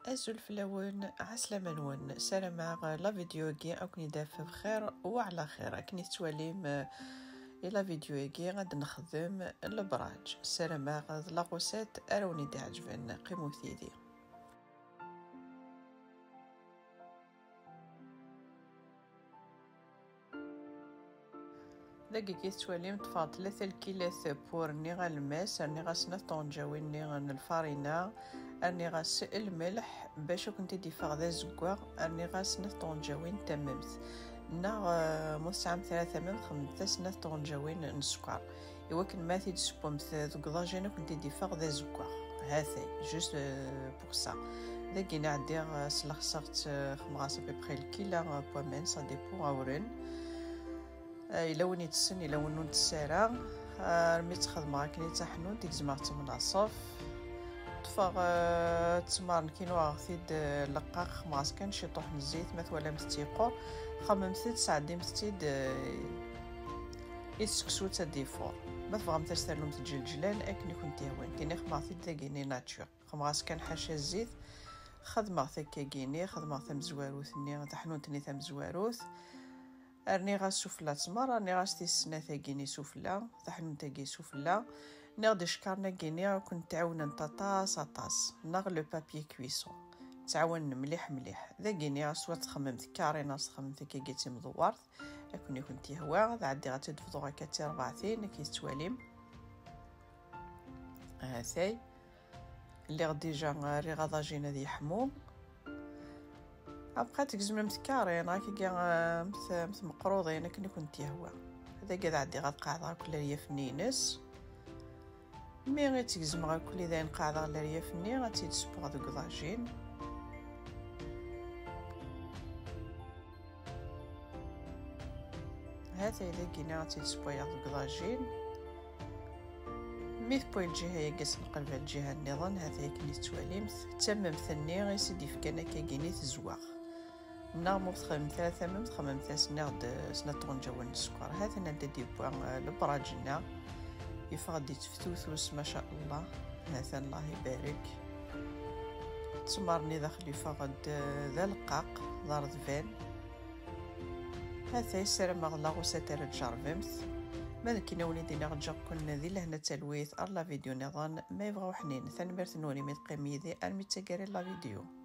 أزول فلاون عسلامة نون سلام لا فيديو كي أكني دافع بخير وعلى خير أكني تواليم إلى فيديو كي غاد نخدم البراج سلام لا غوسات أروني دي عجبن قيمو ثيدي لاقي كي تواليم تفاض 3 الكيلات بور ني الماس راني غاسنة طونجاوين ني الفارينة راني غاس الملح باش كنت ديفاغ ذا زكوا راني غاسنة طونجاوين تممت نا مستعام 3 مم 5 طونجاوين نسكر يوكن ما تيد سبومت ذكضاجينا كنت ديفاغ ذا زكوا هاثي جوست بوغ سا لاقي نعدي سلخصغت خمغاس ببخي الكيلا بوامين سا ديبو غاورن إلا وني تسن إلا ونو نتسارا رميت خدمة كني تحنو ديك زمارت مناصف طفاغ تسمار كينو غاثيد لقاق خماس كان شي طوح الزيت مثلا مستيقو خممتيد ساعدي مستيد يسكسو تديفور ما فغام ترسلهم تجلجلان اكني كنت هوان كيني خماثيد ذاكيني ناتشور خماس كان حاشا الزيت خدمة ثكاكيني خدمة ثم زواروثني تحنونتني ثم زواروث راني غاس سفلة تمر راني غاس تيسنا ثاقيني سفلة تحنون تاقي سفلة نغدي شكرنا كيني كنت تعاون طاطاس نغ لو بابي كويسون تعاون مليح ذاقيني سوا تخممت كاري ناس تخممت كي جيتي مدورت لكني كنت هوا عادي غاتي تفضو غاكاتي 4 كي تواليم هاثاي اللي غدي جا ري غاضاجينا ذي حموم بقات تكزم متكارين هاكي مثل مقروضين كني كنت هوا هذا قاعد عندي غتقاعد كل ريف نينس مي غير تكزم غير كل ذا نقاعد على ريف ني غاتي تسبغ دوك ضاجين هذا اذا كينا غاتي تسبغ دوك ضاجين مي في الجهه يقص نقلب الجهه النظام هذا كني تواليمت تمم ثني غير سيدي فكنا كايني تزواغ نعم خمم 3 مم خمم 3 نغد سنة طونجاوين السكر هذا نبدا ديبوان البراجنا يفغدي تفتوثوس ما شاء الله هذا الله يبارك تسمرني داخل يفغد ذا لقاق دار ذفان هذا يسرم اغلا غوساتر تجربمت ماذا كينا وليدي نرجع كنا ذي لهنا تلويث لا فيديو نظام ما يبغاو حنين ثاني مرتنوني متقيمي ذي المتقاري لا فيديو